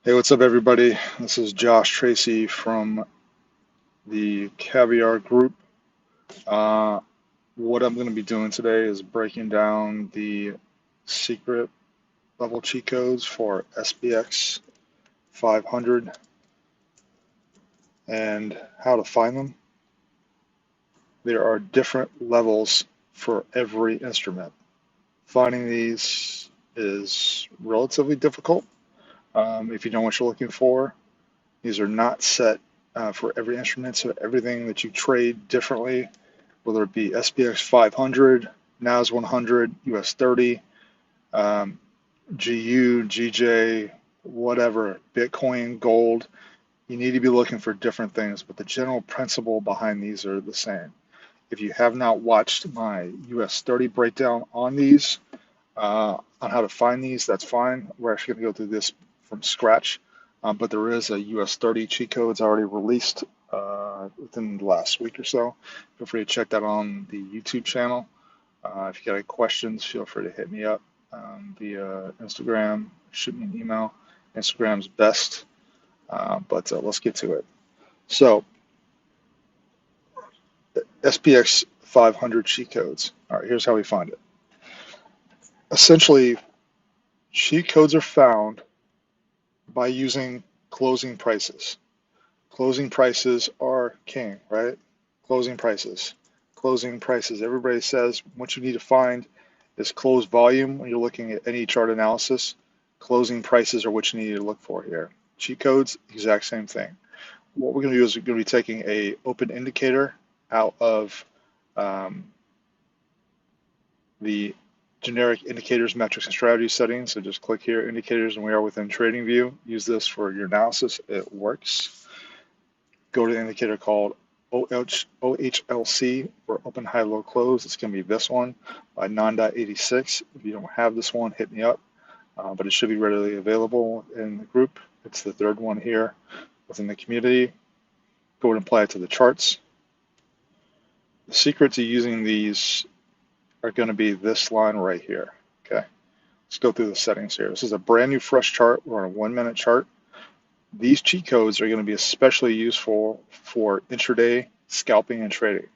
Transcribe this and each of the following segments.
Hey, what's up, everybody? This is Josh Tracy from the Caviar group. Uh, what I'm going to be doing today is breaking down the secret level cheat codes for SPX 500 and how to find them. There are different levels for every instrument. Finding these is relatively difficult if you know what you're looking for. These are not set for every instrument, so everything that you trade differently, whether it be SPX500, NAS 100, US 30, um, GU, GJ, whatever, Bitcoin, gold, you need to be looking for different things, but the general principle behind these are the same. If you have not watched my US 30 breakdown on these, on how to find these, that's fine. We're actually going to go through this from scratch, but there is a US 30 cheat code that's already released within the last week or so. Feel free to check that on the YouTube channel. If you got any questions, feel free to hit me up via Instagram, shoot me an email. Instagram's best, but let's get to it. So, SPX 500 cheat codes. All right, here's how we find it. Essentially, cheat codes are found by using closing prices. Closing prices are king, right? Closing prices. Closing prices. Everybody says what you need to find is closed volume when you're looking at any chart analysis. Closing prices are what you need to look for here. Cheat codes, exact same thing. What we're going to do is we're going to be taking a open indicator out of um, the generic indicators, metrics, and strategy settings. So just click here, indicators, and we are within trading view. Use this for your analysis. It works. Go to the indicator called OHLC for open, high, low, close. It's going to be this one by 9.86. If you don't have this one, hit me up, but it should be readily available in the group. It's the third one here within the community. Go ahead and apply it to the charts. The secret to using these are going to be this line right here. Okay, let's go through the settings here. This is a brand new fresh chart. We're on a 1 minute chart. These cheat codes are going to be especially useful for intraday scalping and trading.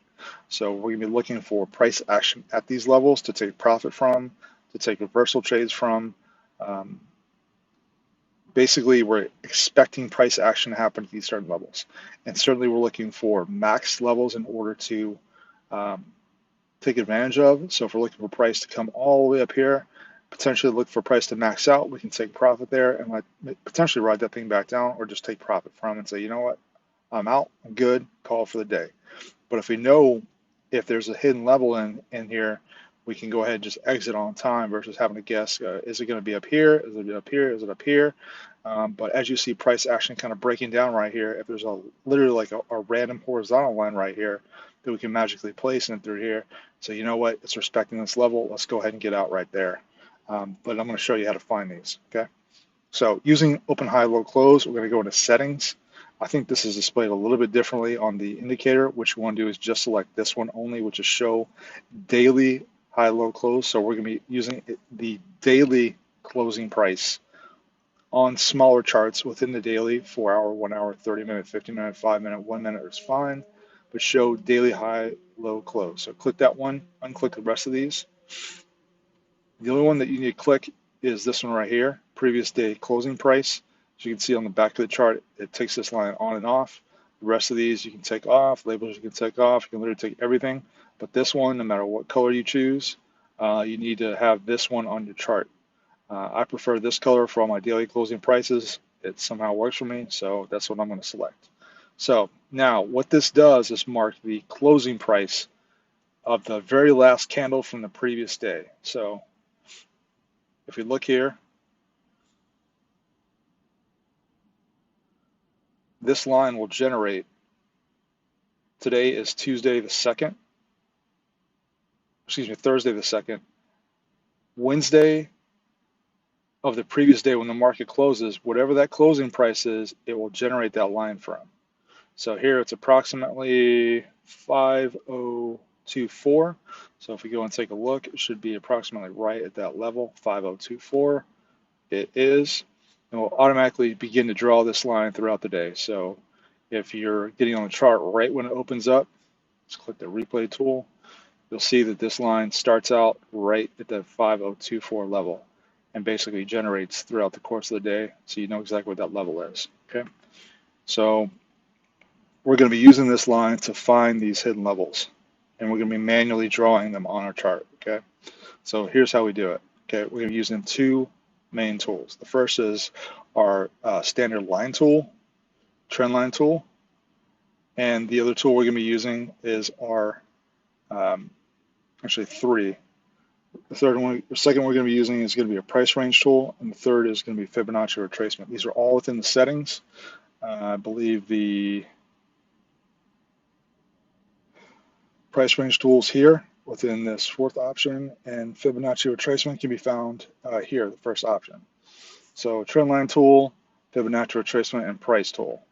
So we're going to be looking for price action at these levels to take profit from, to take reversal trades from. Um, Basically, we're expecting price action to happen at these certain levels. And certainly we're looking for max levels in order to um, take advantage of. So if we're looking for price to come all the way up here, potentially look for price to max out, we can take profit there and like potentially ride that thing back down or just take profit from and say, you know what, I'm out, I'm good, call for the day. But if we know if there's a hidden level in here, we can go ahead and just exit on time versus having to guess, is it going to be up here? Is it up here? Is it up here? But as you see price action kind of breaking down right here, if there's a literally like a random horizontal line right here that we can magically place in through here, so you know what, it's respecting this level, let's go ahead and get out right there. But I'm going to show you how to find these, okay? So using open, high, low, close, we're going to go into settings. I think this is displayed a little bit differently on the indicator. What you want to do is just select this one only, which is show daily high, low, close. So we're going to be using the daily closing price on smaller charts within the daily, 4 hour, 1 hour, 30 minute, 50 minute, 5 minute, 1 minute is fine, but show daily high, low, close. So click that one, unclick the rest of these. The only one that you need to click is this one right here, previous day closing price. As you can see on the back of the chart, it takes this line on and off. The rest of these you can take off, labels you can take off, you can literally take everything. But this one, no matter what color you choose, you need to have this one on your chart. I prefer this color for all my daily closing prices. It somehow works for me, so that's what I'm going to select. So now what this does is mark the closing price of the very last candle from the previous day. So if we look here, this line will generate, today is Tuesday the 2nd, excuse me, Thursday the 2nd, Wednesday of the previous day when the market closes, whatever that closing price is, it will generate that line from. So here it's approximately 5024. So if we go and take a look, it should be approximately right at that level, 5024. It is. and we'll automatically begin to draw this line throughout the day. So if you're getting on the chart right when it opens up, just click the replay tool. You'll see that this line starts out right at the 5024 level and basically generates throughout the course of the day, so you know exactly what that level is. Okay, so we're going to be using this line to find these hidden levels, and we're going to be manually drawing them on our chart. Okay, so here's how we do it. Okay, we're going to be using two main tools. The first is our standard line tool, trend line tool, and the other tool we're going to be using is our actually three. The second we're going to be using is going to be a price range tool, and the third is going to be Fibonacci retracement. These are all within the settings. I believe the price range tools here within this fourth option, and Fibonacci retracement can be found here, the first option. So trend line tool, Fibonacci retracement, and price tool.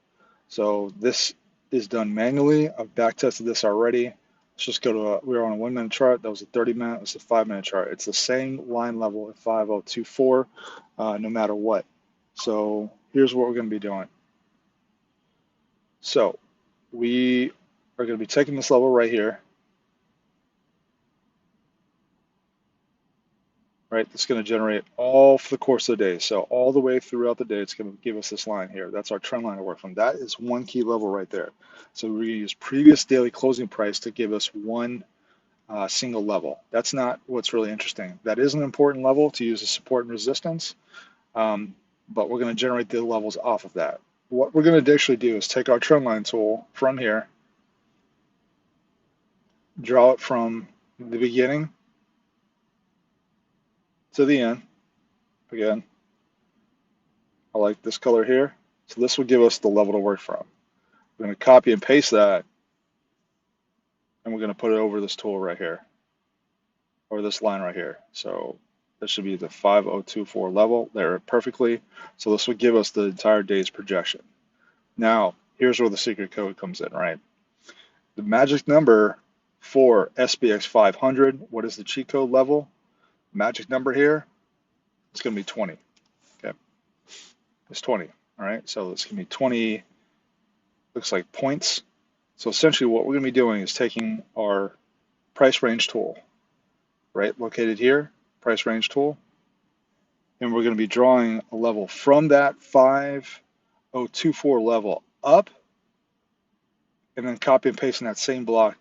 So this is done manually. I've back tested this already. Let's just go to we were on a 1 minute chart. That was a 30-minute. It's a 5 minute chart. It's the same line level at 5024, no matter what. So here's what we're going to be doing. So we are going to be taking this level right here. Right, it's going to generate all for the course of the day. So all the way throughout the day, it's going to give us this line here. That's our trend line to work from. That is one key level right there. So we're going to use previous daily closing price to give us one single level. That's not what's really interesting. That is an important level to use as support and resistance, but we're going to generate the levels off of that. What we're going to actually do is take our trend line tool from here, draw it from the beginning to the end. Again, I like this color here. So this will give us the level to work from. We're going to copy and paste that, and we're going to put it over this tool right here, or this line right here. So this should be the 5024 level there perfectly. So this will give us the entire day's projection. Now, here's where the secret code comes in, right? The magic number for SPX500, what is the cheat code level? Magic number here, it's going to be 20. Okay, it's 20. All right, so it's going to be 20, looks like points. So essentially what we're going to be doing is taking our price range tool, right, located here, price range tool, and we're going to be drawing a level from that 5024 level up, and then copy and pasting that same block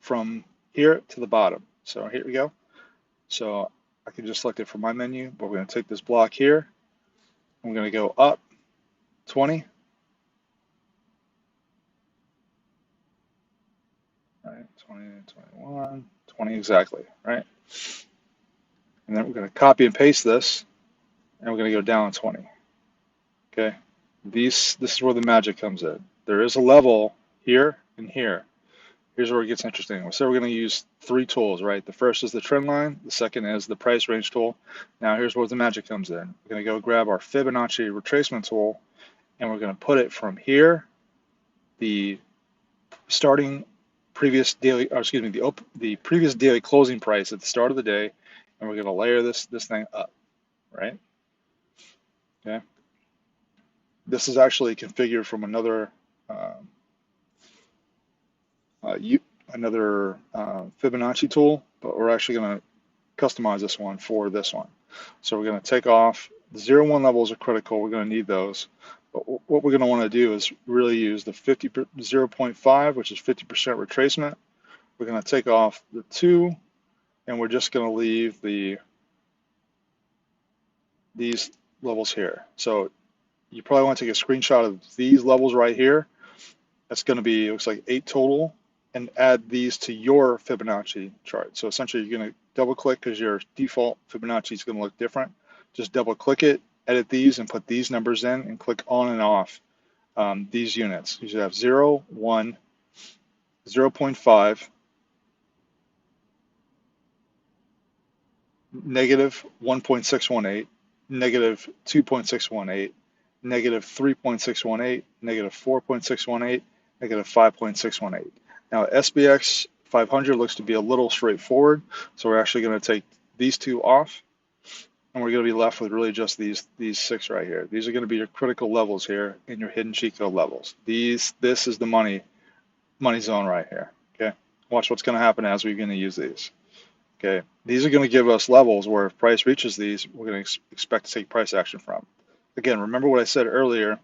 from here to the bottom. So here we go. So I can just select it from my menu, but we're going to take this block here. I'm going to go up 20. Right, 20, 21, 20 exactly, right? And then we're going to copy and paste this, and we're going to go down 20. Okay, this is where the magic comes in. There is a level here and here. Here's where it gets interesting. So we're going to use three tools, right? The first is the trend line. The second is the price range tool. Now here's where the magic comes in. We're going to go grab our Fibonacci retracement tool, and we're going to put it from here, the starting previous daily, or excuse me, the previous daily closing price at the start of the day, and we're going to layer this thing up, right? Okay. This is actually configured from another Fibonacci tool, but we're actually going to customize this one for this one. So we're going to take off the 0 and 1 levels are critical. We're going to need those. But what we're going to want to do is really use the 0.5, which is 50% retracement. We're going to take off the 2, and we're just going to leave these levels here. So you probably want to take a screenshot of these levels right here. That's going to be, it looks like 8 total, and add these to your Fibonacci chart. So essentially you're going to double click because your default Fibonacci is going to look different. Just double click it, edit these, and put these numbers in, and click on and off these units. You should have 0, 1, 0.5, negative 1.618, negative 2.618, negative 3.618, negative 4.618, negative 5.618. Now SPX 500 looks to be a little straightforward, so we're actually going to take these two off, and and we're going to be left with really just these 6 right here. These are going to be your critical levels here and your hidden cheat code levels. This is the money zone right here. Okay, watch what's going to happen as we're going to use these. Okay, these are going to give us levels where if price reaches these, we're going to expect to take price action from. Again, remember what I said earlier,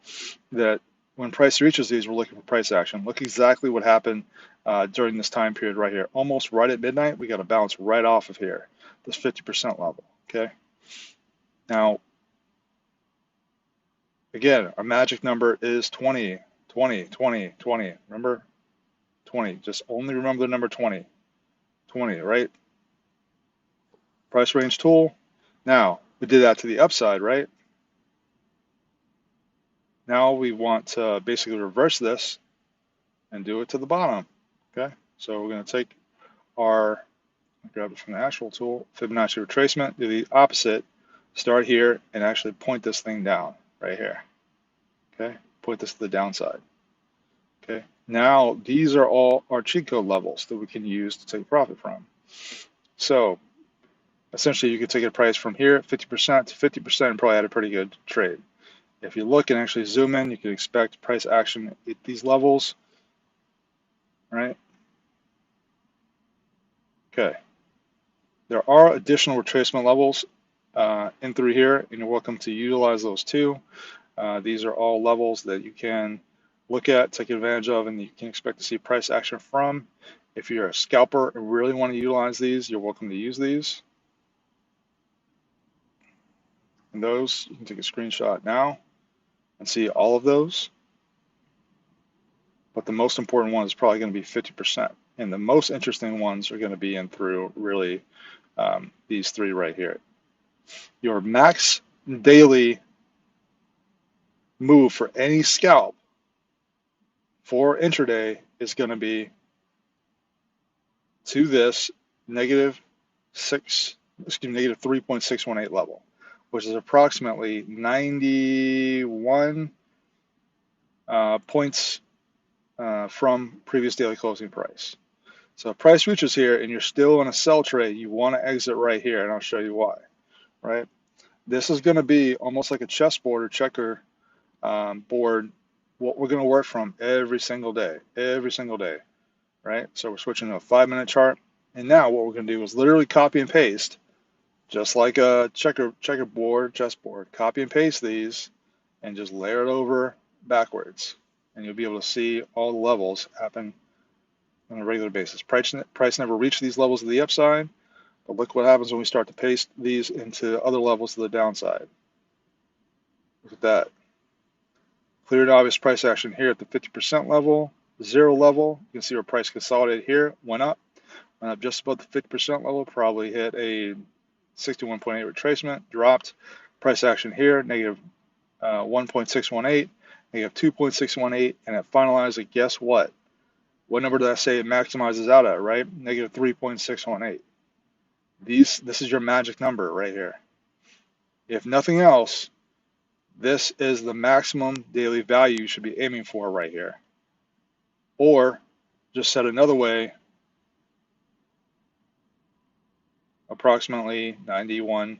that when price reaches these, we're looking for price action. Look exactly what happened during this time period right here. Almost right at midnight, we got to bounce right off of here, this 50% level. Okay. Now, again, our magic number is 20, 20, 20, 20. Remember? 20. Just only remember the number 20. 20, right? Price range tool. Now, we did that to the upside, right? Now we want to basically reverse this and do it to the bottom. Okay, so we're going to take our, grab it from the actual tool, Fibonacci retracement, do the opposite, start here and actually point this thing down right here. Okay, point this to the downside. Okay, now these are all our cheat code levels that we can use to take profit from. So essentially you could take a price from here, 50% to 50%, and probably had a pretty good trade. If you look and actually zoom in, you can expect price action at these levels, right? Okay. There are additional retracement levels in through here, and you're welcome to utilize those too. These are all levels that you can look at, take advantage of, and you can expect to see price action from. If you're a scalper and really want to utilize these, you're welcome to use these. And those, you can take a screenshot now and see all of those. But the most important one is probably going to be 50%. And the most interesting ones are going to be in through really these 3 right here. Your max daily move for any scalp for intraday is going to be to this negative 3.618 level, which is approximately 91 points from previous daily closing price. So if price reaches here and you're still in a sell trade, you want to exit right here, and I'll show you why. Right? This is going to be almost like a chessboard or checker board, what we're going to work from every single day, right? So we're switching to a 5-minute chart, and now what we're going to do is literally copy and paste, just like a chessboard, copy and paste these, and just layer it over backwards, and you'll be able to see all the levels happen on a regular basis. Price never reached these levels of the upside, but look what happens when we start to paste these into other levels to the downside. Look at that. Clear and obvious price action here at the 50% level, 0 level. You can see where price consolidated here, went up just above the 50% level, probably hit a 61.8 retracement, dropped. Price action here, negative 1.618, negative 2.618, and it finalized at, guess what? What number did I say it maximizes out at, right? Negative 3.618. This is your magic number right here. If nothing else, this is the maximum daily value you should be aiming for right here. Or, just said another way, approximately 91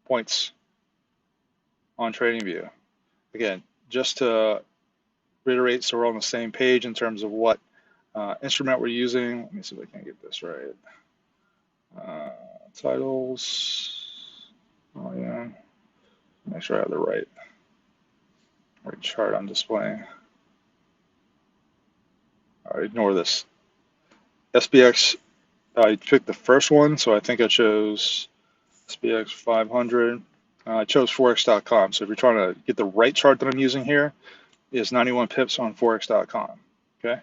points on TradingView. Again, just to reiterate so we're on the same page in terms of what instrument we're using. Let me see if I can get this right. Titles. Oh yeah. Make sure I have the right chart I'm displaying. All right, ignore this. SPX, I picked the first one, so I think I chose SPX500. I chose Forex.com. So if you're trying to get the right chart that I'm using here, is 91 pips on Forex.com. Okay,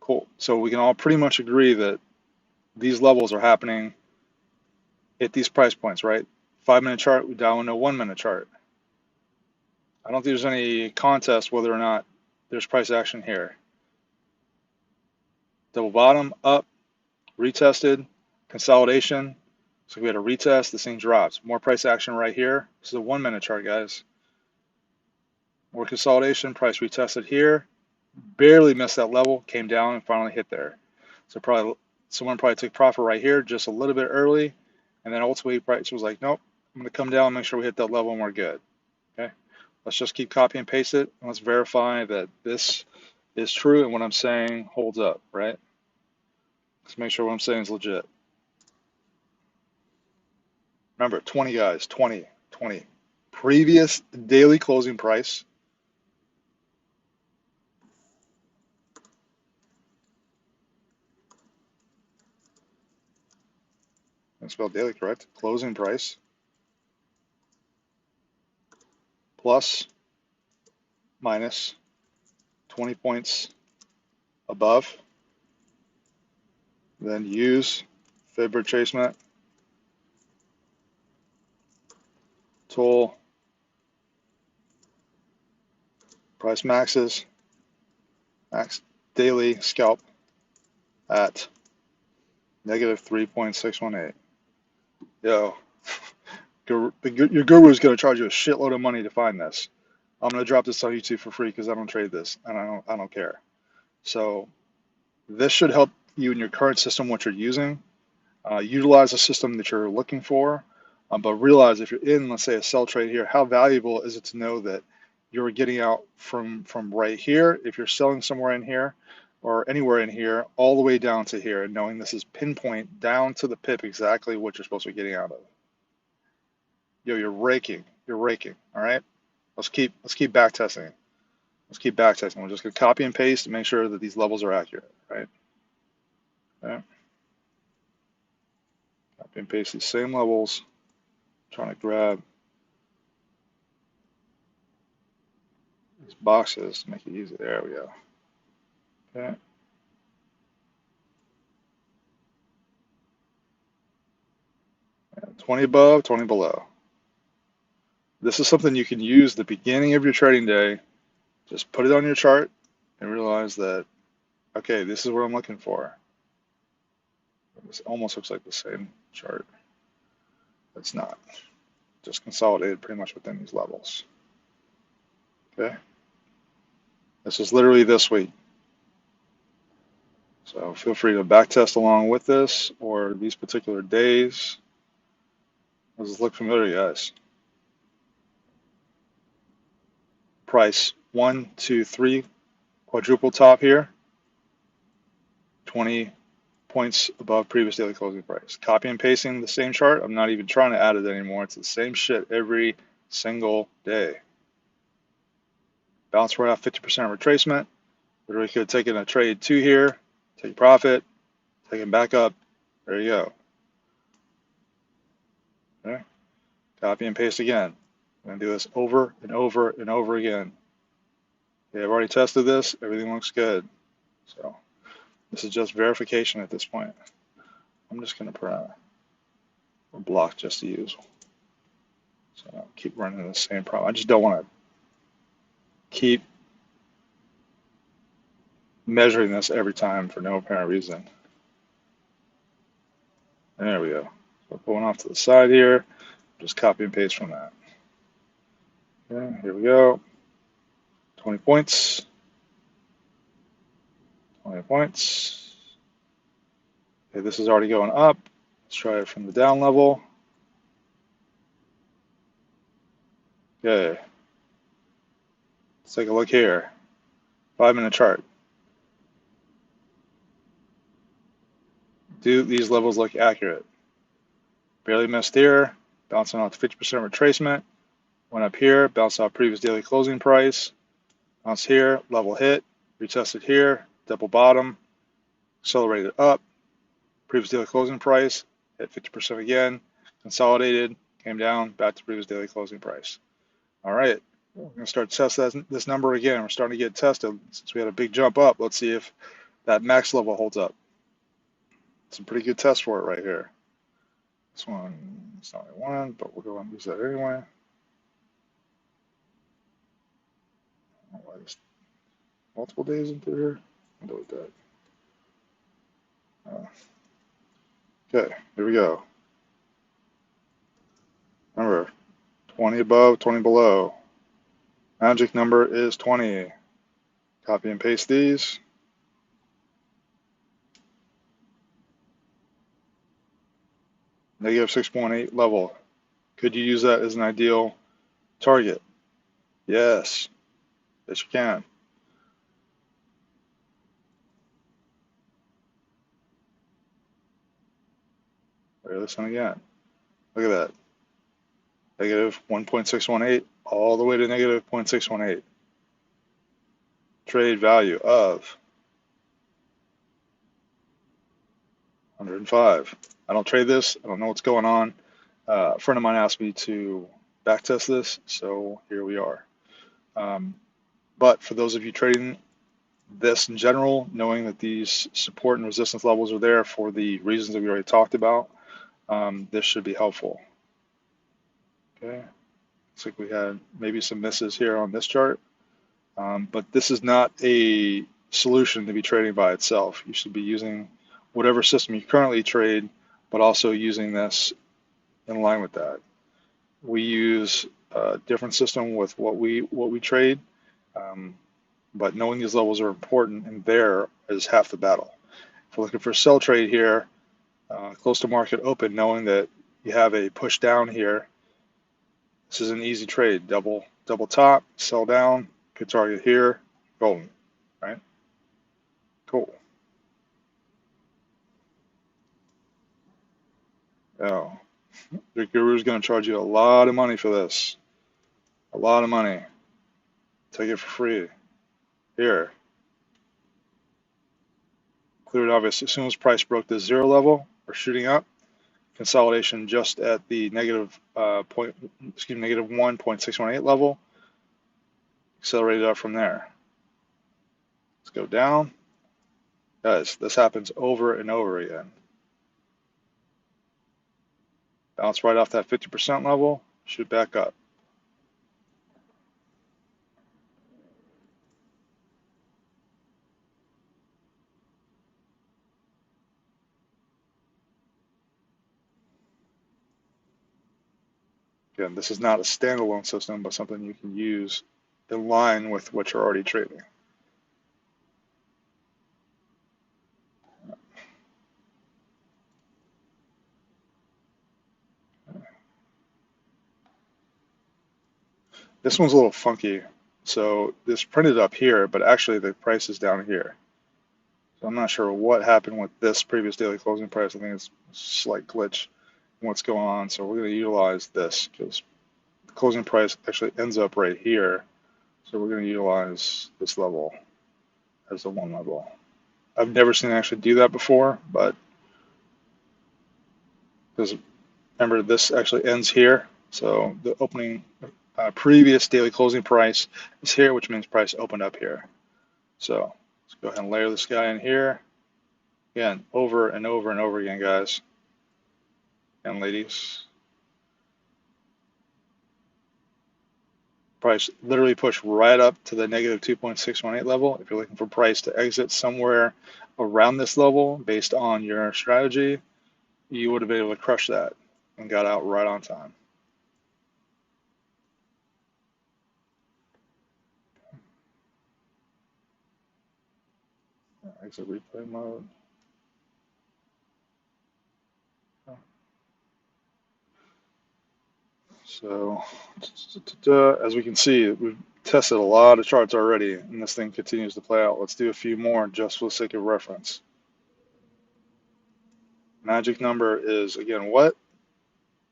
cool. So we can all pretty much agree that these levels are happening at these price points, right? 5-minute chart, we dial into a 1-minute chart. I don't think there's any contest whether or not there's price action here. Double bottom, up, retested, consolidation. So we had a retest, this thing drops. More price action right here. This is a 1-minute chart, guys. More consolidation, price retested here. Barely missed that level, came down and finally hit there. So someone probably took profit right here just a little bit early, and then ultimately price was like, nope, I'm going to come down and make sure we hit that level and we're good. Okay. Let's just keep copy and paste it. And let's verify that this is true and what I'm saying holds up, right? Let's make sure what I'm saying is legit. Remember, 20 guys, 20. Previous daily closing price. I spelled daily correct. Closing price plus minus 20 points above. Then use fib retracement tool. Price maxes. Max daily scalp at negative 3.618. Yo, your guru is going to charge you a shitload of money to find this. I'm going to drop this on YouTube for free because I don't trade this and I don't care. So this should help you in your current system, what you're using. Utilize a system that you're looking for, but realize if you're in, let's say, a sell trade here, how valuable is it to know that you're getting out from right here, if you're selling somewhere in here or anywhere in here, all the way down to here, and knowing this is pinpoint down to the pip exactly what you're supposed to be getting out of. Yo, you're raking, all right? Let's keep back testing. Let's keep back testing. We're just gonna copy and paste to make sure that these levels are accurate, right? Okay. Copy and paste these same levels. Trying to grab these boxes to make it easy. There we go. Okay. And 20 above, 20 below. This is something you can use the beginning of your trading day. Just put it on your chart and realize that, okay, this is what I'm looking for. This almost looks like the same chart. It's not. Just consolidated pretty much within these levels. Okay. This is literally this week. So feel free to backtest along with this or these particular days. Does this look familiar, guys? Price 1, 2, 3, quadruple top here. 20 points above previous daily closing price. Copy and pasting the same chart. I'm not even trying to add it anymore. It's the same shit every single day. Bounce right off 50% retracement. Literally could have taken a trade 2 here, take profit, take it back up. There you go. Okay. Copy and paste again. I'm going to do this over and over and over again. Okay, I've already tested this. Everything looks good. So this is just verification at this point. I'm just going to put a block just to use. So I'll keep running the same problem. I just don't want to keep measuring this every time for no apparent reason. There we go. So pulling off to the side here, just copy and paste from that. Okay, here we go. 20 points. 20 points. Okay, this is already going up. Let's try it from the down level. Okay. Let's take a look here. 5-minute chart. Do these levels look accurate? Barely missed here. Bouncing off 50% retracement. Went up here. Bounced off previous daily closing price. Bounce here. Level hit. Retested here. Double bottom. Accelerated up. Previous daily closing price. Hit 50% again. Consolidated. Came down. Back to previous daily closing price. All right. We're going to start to test this number again. We're starting to get tested. Since we had a big jump up, let's see if that max level holds up. Some pretty good test for it right here. This one, it's not only one, but we'll go and use that anyway. I don't know why there's multiple days into here. I'll delete that. Okay, here we go. Remember, 20 above, 20 below. Magic number is 20. Copy and paste these. Negative 6.8 level. Could you use that as an ideal target? Yes, yes you can. Look at this one again. Look at that. Negative 1.618 all the way to negative 0.618. Trade value of 105. I don't trade this. I don't know what's going on. A friend of mine asked me to backtest this, so here we are. But for those of you trading this in general, knowing that these support and resistance levels are there for the reasons that we already talked about, this should be helpful. Okay, looks like we had maybe some misses here on this chart, but this is not a solution to be trading by itself. You should be using whatever system you currently trade, but also using this in line with that. We use a different system with what we trade, but knowing these levels are important, and there is half the battle. If we're looking for a sell trade here, close to market open, knowing that you have a push down here, this is an easy trade. Double top, sell down, good target here, golden, right? Cool. Oh, the guru is going to charge you a lot of money for this. A lot of money. Take it for free. Here. Clear and obvious. As soon as price broke the zero level, we're shooting up. Consolidation just at the negative 1.618 level. Accelerated up from there. Let's go down. Guys, this happens over and over again. Bounce right off that 50% level, shoot back up. Again, this is not a standalone system, but something you can use in line with what you're already trading. This one's a little funky. So this printed up here, but actually the price is down here. So I'm not sure what happened with this previous daily closing price. I think it's a slight glitch in what's going on. So we're going to utilize this because the closing price actually ends up right here. So we're going to utilize this level as the one level. I've never seen it actually do that before, but because remember this actually ends here. So the opening previous daily closing price is here, which means price opened up here. So let's go ahead and layer this guy in here. Again, over and over and over again, guys and ladies. Price literally pushed right up to the negative 2.618 level. If you're looking for price to exit somewhere around this level based on your strategy, you would have been able to crush that and got out right on time. Exit replay mode. So as we can see, we've tested a lot of charts already, and this thing continues to play out. Let's do a few more just for the sake of reference. Magic number is, again, what?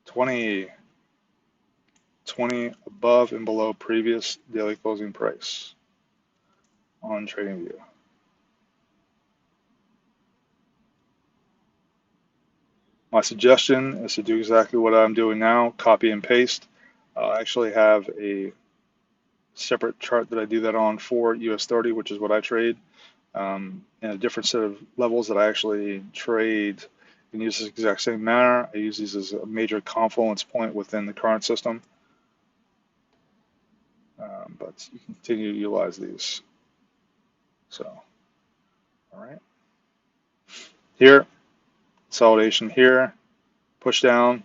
20 above and below previous daily closing price on TradingView. My suggestion is to do exactly what I'm doing now, copy and paste. I actually have a separate chart that I do that on for US 30, which is what I trade, in a different set of levels that I actually trade and use this exact same manner. I use these as a major confluence point within the current system, but you can continue to utilize these. So, all right. Here, consolidation here, push down,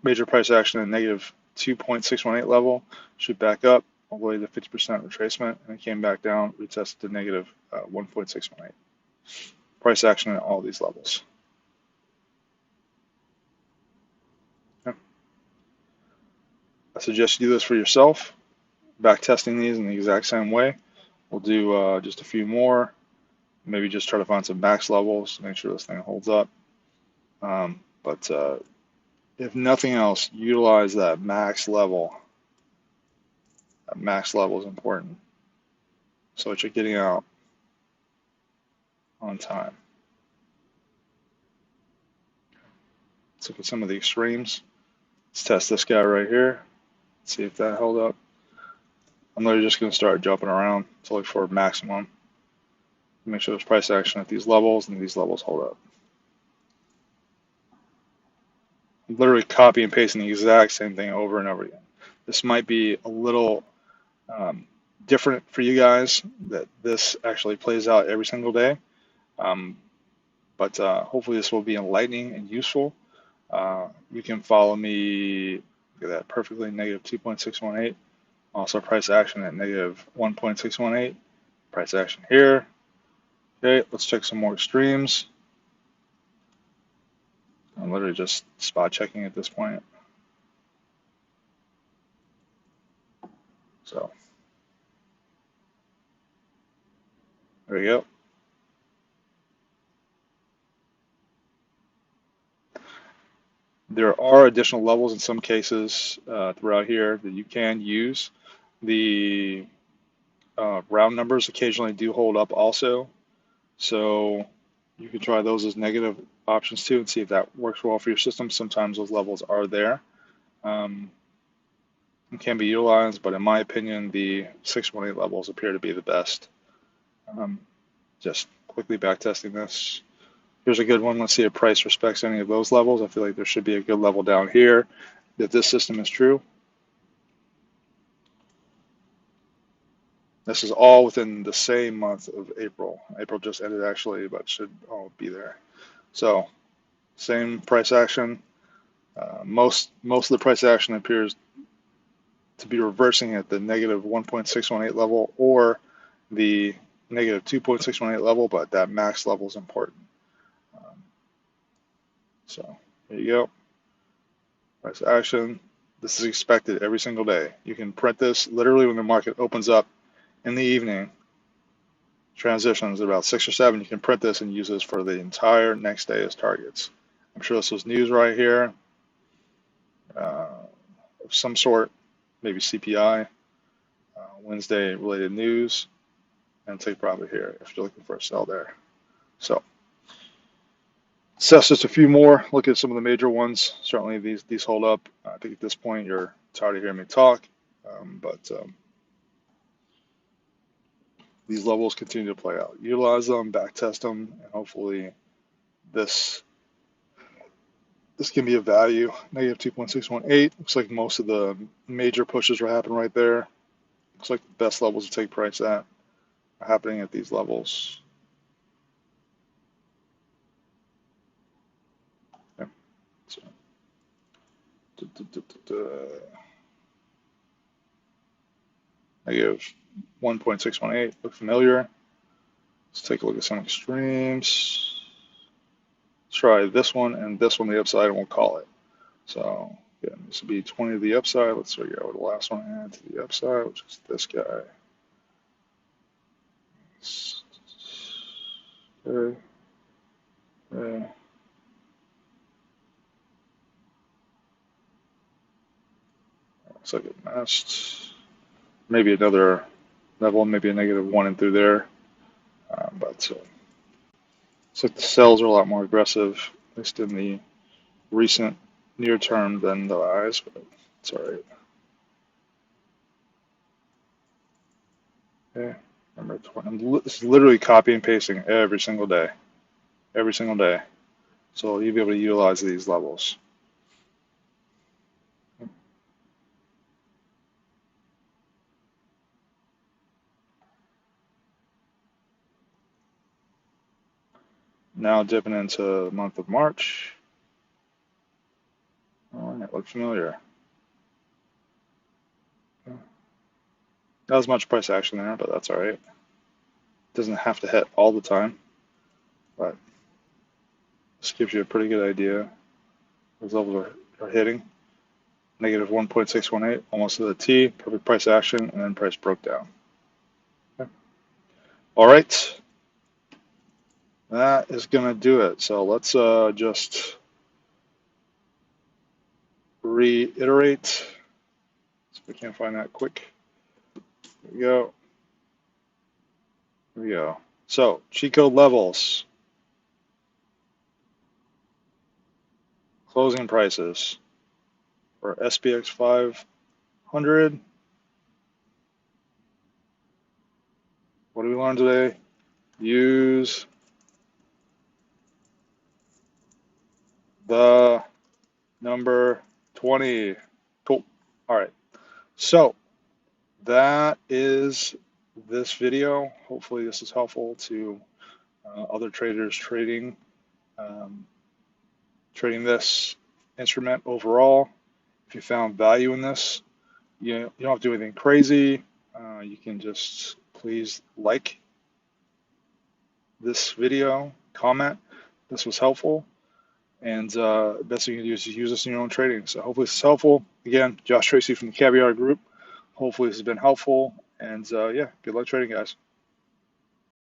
major price action at negative 2.618 level, shoot back up all the way to 50% retracement, and it came back down, retested to negative 1.618. Price action at all these levels. Okay. I suggest you do this for yourself, back testing these in the exact same way. We'll do just a few more, maybe just try to find some max levels, make sure this thing holds up. But if nothing else, utilize that max level. That max level is important so that you're getting out on time. Let's look at some of the extremes. Let's test this guy right here. See if that held up. I'm literally just going to start jumping around to look for maximum. Make sure there's price action at these levels and these levels hold up. I'm literally copy and pasting the exact same thing over and over again. This might be a little different for you guys, that this actually plays out every single day. But hopefully this will be enlightening and useful. You can follow me, look at that, perfectly, negative 2.618. Also price action at negative 1.618. Price action here. Okay, let's check some more extremes. I'm literally just spot checking at this point. So there you go. There are additional levels in some cases throughout here that you can use. The round numbers occasionally do hold up also. So you can try those as negative options too and see if that works well for your system. Sometimes those levels are there and can be utilized, but in my opinion, the 618 levels appear to be the best. Just quickly back testing this. Here's a good one. Let's see if price respects any of those levels. I feel like there should be a good level down here if this system is true. This is all within the same month of April. April just ended actually, but should all be there. So same price action. Most of the price action appears to be reversing at the negative 1.618 level or the negative 2.618 level, but that max level is important. So there you go. Price action. This is expected every single day. You can print this literally when the market opens up in the evening. Transitions at about 6 or 7. You can print this and use this for the entire next day as targets. I'm sure this was news right here of some sort, maybe CPI, Wednesday related news, and take profit here if you're looking for a sell there. So assess just a few more. Look at some of the major ones. Certainly these hold up. I think at this point you're tired of hearing me talk, but these levels continue to play out. Utilize them, back test them, and hopefully this can be a value. Negative 2.618. Looks like most of the major pushes are happening right there. Looks like the best levels to take price at are happening at these levels. Okay. So, negative 1.618. Look familiar. Let's take a look at some extremes. Let's try this one and this one the upside, and we'll call it. So yeah, this would be 20 to the upside. Let's figure out what the last one had to the upside, which is this guy. Okay. Okay. Looks like it missed. Maybe another level, maybe a negative 1 in through there. But looks like the sells are a lot more aggressive, at least in the recent near term than the buys, but it's all right. Okay, number 20. This is literally copy and pasting every single day. Every single day. So you'll be able to utilize these levels. Now dipping into the month of March. Oh, it looks familiar. Not as much price action there, but that's all right. Doesn't have to hit all the time, but this gives you a pretty good idea. Those levels are hitting. negative 1.618, almost to the T, perfect price action, and then price broke down. Okay. All right, that is going to do it. So let's just reiterate. So we can't find that quick. There we go. There we go. So cheat code levels, closing prices for SPX500. What did we learn today? Use the number 20. Cool. All right. So that is this video. Hopefully this is helpful to other traders trading this instrument overall. If you found value in this, you don't have to do anything crazy. You can just please like this video, comment. This was helpful. And best thing you can do is use this in your own trading. So hopefully this is helpful. Again, Josh Tracy from the Caviar Group. Hopefully this has been helpful. And yeah, good luck trading, guys.